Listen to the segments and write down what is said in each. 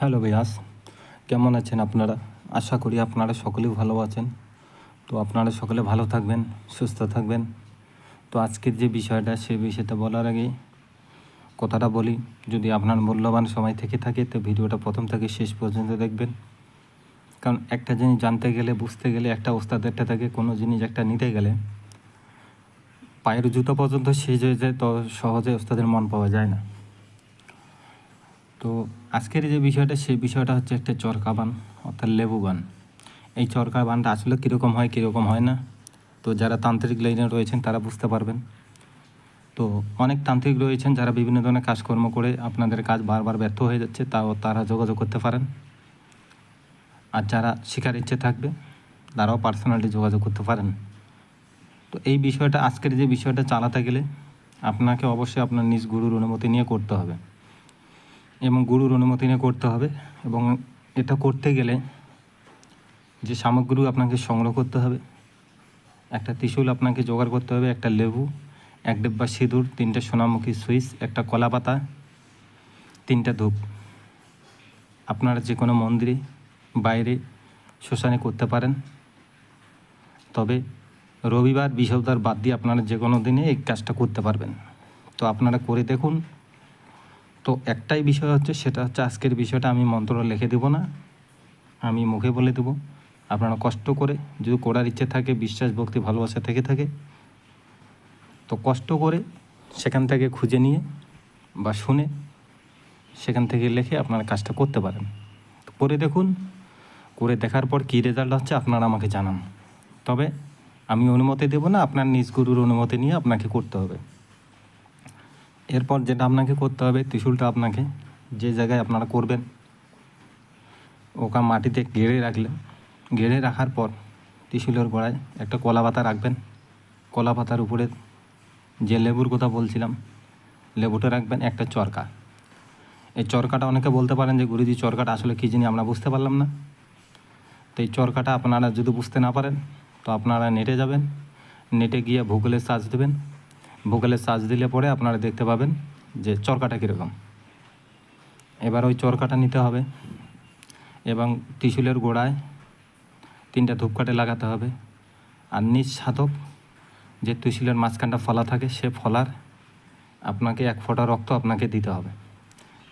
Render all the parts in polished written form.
Hello viewers, কেমন আছেন আপনারা? আশা করি আপনারা সকলেই ভালো আছেন। তো আপনারা সকলে ভালো থাকবেন, সুস্থ থাকবেন। তো আজকের যে বিষয়টা, সেই বিষয়টা বলার আগে কথাটা বলি, যদি আপনার মূল্যবান সময় থেকে থাকে তো ভিডিওটা প্রথম থেকে শেষ পর্যন্ত দেখবেন। কারণ একটা জিনিস জানতে গেলে, বুঝতে গেলে, একটা ওস্তাদের থেকে কোনো জিনিস একটা নিতে গেলে পায়ের জুতো পর্যন্ত শেষ হয়ে যায়, তো সহজে ওস্তাদের মন পাওয়া যায় না। তো আজকের যে বিষয়টা, সেই বিষয়টা হচ্ছে একটা চরকা বান অর্থাৎ লেবু বান। এই চরকা বানটা আসলে কীরকম হয়, কীরকম হয় না, তো যারা তান্ত্রিক লাইনে রয়েছেন তারা বুঝতে পারবেন। তো অনেক তান্ত্রিক রয়েছেন যারা বিভিন্ন ধরনের কাজকর্ম করে আপনাদের কাজ বারবার ব্যর্থ হয়ে যাচ্ছে, তাও তারা যোগাযোগ করতে পারেন। আর যারা শেখার ইচ্ছে থাকবে তারাও পার্সোনালি যোগাযোগ করতে পারেন। তো এই বিষয়টা, আজকের যে বিষয়টা চালাতে গেলে আপনাকে অবশ্যই আপনার নিজ গুরুর অনুমতি নিয়ে করতে হবে এবং গুরুর অনুমতি নিয়ে করতে হবে। এবং এটা করতে গেলে যে সামগ্রী আপনাকে সংগ্রহ করতে হবে, একটা ত্রিশূল আপনাকে জোগাড় করতে হবে, একটা লেবু, এক ডিব্বা সিঁদুর, 3টে সোনামুখী সুইচ, একটা কলা পাতা, 3টা ধূপ। আপনারা যে কোনো মন্দিরে, বাইরে, শ্মশানে করতে পারেন। তবে রবিবার, বৃহস্পতিবার বাদ দিয়ে আপনারা যে কোনো দিনে এই কাজটা করতে পারবেন। তো আপনারা করে দেখুন। তো একটাই বিষয় হচ্ছে, সেটা হচ্ছে আজকের বিষয়টা আমি মন্ত্র লিখে দেবো না, আমি মুখে বলে দেবো। আপনারা কষ্ট করে, যদি করার ইচ্ছে থাকে, বিশ্বাস, ভক্তি, ভালোবাসা থেকে থাকে, তো কষ্ট করে সেখান থেকে খুঁজে নিয়ে বা শুনে সেখান থেকে লিখে আপনারা কাজটা করতে পারেন। তো করে দেখুন, করে দেখার পর কী রেজাল্ট হচ্ছে আপনারা আমাকে জানান। তবে আমি অনুমতি দেবো না, আপনার নিজ গুরুর অনুমতি নিয়ে আপনাকে করতে হবে। এরপর যেটা আপনাকে করতে হবে, ত্রিশূলটা আপনাকে যে জায়গায় আপনারা করবেন ওকা মাটিতে গেড়ে রাখলেন। গেড়ে রাখার পর ত্রিশূলের গোড়ায় একটা কলা পাতা রাখবেন। কলা পাতার উপরে যে লেবুর কথা বলছিলাম, লেবুটা রাখবেন, একটা চরকা। এই চরকাটা অনেকে বলতে পারেন যে গুরুজি চরকাটা আসলে কী জিনিস আমরা বুঝতে পারলাম না। তো এই চরকাটা আপনারা যদি বুঝতে না পারেন তো আপনারা নেটে যাবেন, নেটে গিয়ে ভূগোলে সার্চ দেবেন। ভূগোলে সার্চ দিলে পরে আপনারা দেখতে পাবেন যে চরকাটা কীরকম। এবার ওই চরকাটা নিতে হবে এবং ত্রিশূলের গোড়ায় 3টা ধূপকাঠি লাগাতে হবে। আর নিজ সাধক যে ত্রিশূলের মাঝখানটা ফলা থাকে, সে ফলার আপনাকে 1 ফোঁটা রক্ত আপনাকে দিতে হবে।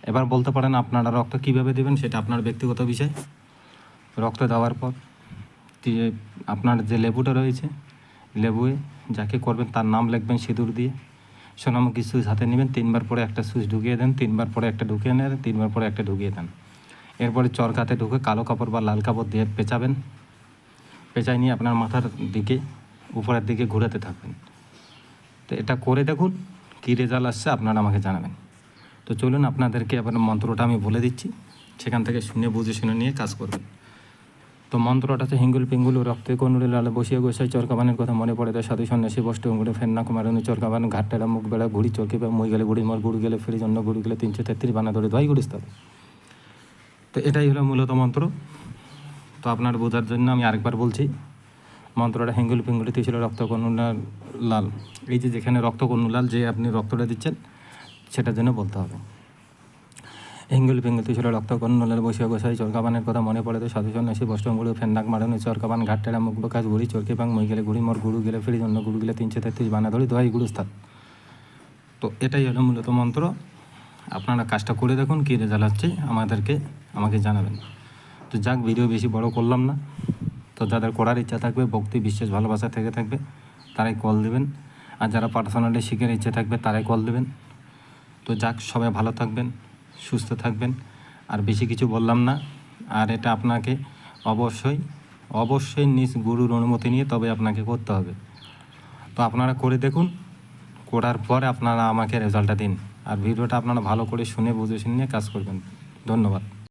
এবার বলতে পারেন আপনারা রক্ত কীভাবে দেবেন, সেটা আপনার ব্যক্তিগত বিষয়। রক্ত দেওয়ার পর আপনার যে লেবুটা রয়েছে, লেবুয়ে যাকে করবেন তার নাম লিখবেন সিঁদুর দিয়ে। সোনামুখী সুইচ হাতে নেবেন, 3বার পরে একটা সুইচ ঢুকিয়ে দেন, 3বার পরে একটা ঢুকিয়ে নেন, 3বার পরে একটা ঢুকিয়ে দেন। এরপরে চরকাতে ঢুকে কালো কাপড় বা লাল কাপড় দিয়ে পেঁচাবেন। পেঁচাই নিয়ে আপনার মাথার দিকে, উপরের দিকে ঘোরাতে থাকবেন। তো এটা করে দেখুন কী রেজাল্ট আসছে, আপনারা আমাকে জানাবেন। তো চলুন আপনাদেরকে এবার মন্ত্রটা আমি বলে দিচ্ছি, সেখান থেকে শুনে বুঝে শুনে নিয়ে কাজ করবেন। তো মন্ত্রটা হচ্ছে হিঙ্গুল পিঙ্গুল রক্তে কনুরে লালে বসিয়ে গোসাই চরকাবানের কথা মনে পড়ে দেয় সাধু সন্ন্যাসী বষ্ট অঙ্গুরে ফেন্না কুমারণী চরকাবান ঘাটটেরা মুখ বেড়া ঘুড়ি চরকে মই গেলে ঘুড়ি মর গুড়ি গেলে ফেরি জন্য গুড়ি গেলে 333 বানা ধরে ধোয়াই গুড়িস্তাব। তো এটাই হলো মূলত মন্ত্র। তো আপনার বোঝার জন্য আমি আরেকবার বলছি, মন্ত্রটা হিঙ্গুল পিঙ্গুলি ছিল রক্ত কনুলাল লাল। এই যে যেখানে রক্ত কনুলাল, যে আপনি রক্তটা দিচ্ছেন সেটার জন্য বলতে হবে। হিঙ্গুল পিঙ্গুলি ছিল রক্ত কনুলাল বসিয়া গোসাই চরকাবানের কথা মনে পড়ে তো সাধু সন্ন্যাসী বষ্টমগুড়ি ফেন্নাক মারানো চরকাবান ঘাটটেরা মুখ বকাশ ঘুড়ি চরকে বাং মই গেলে ঘুড়ি মর গুরু গেলে ফেরি জন্য গুরু গেলে 333 বানা ধরি দোয়াই গুরুস্থান। তো এটাই হলো মূলত মন্ত্র। আপনারা কাজটা করে দেখুন, কী রেজাল্ট হচ্ছে আমাকে জানাবেন। তো যাক, ভিডিও বেশি বড় করলাম না। তো যাদের করার ইচ্ছা থাকবে, ভক্তি, বিশ্বাস, ভালোবাসা থেকে থাকবে, তারাই কল দেবেন। আর যারা পার্সোনালি শিখার ইচ্ছে থাকবে তারাই কল দেবেন। তো যাক, সবাই ভালো থাকবেন, সুস্থ থাকবেন। আর বেশি কিছু বললাম না। আর এটা আপনাকে অবশ্যই নিজ গুরুর অনুমতি নিয়ে তবে আপনাকে করতে হবে। তো আপনারা করে দেখুন, করার পরে আপনারা আমাকে রেজাল্টটা দিন। আর ভিডিওটা আপনারা ভালো করে শুনে বুঝে শুনে কাজ করবেন। ধন্যবাদ।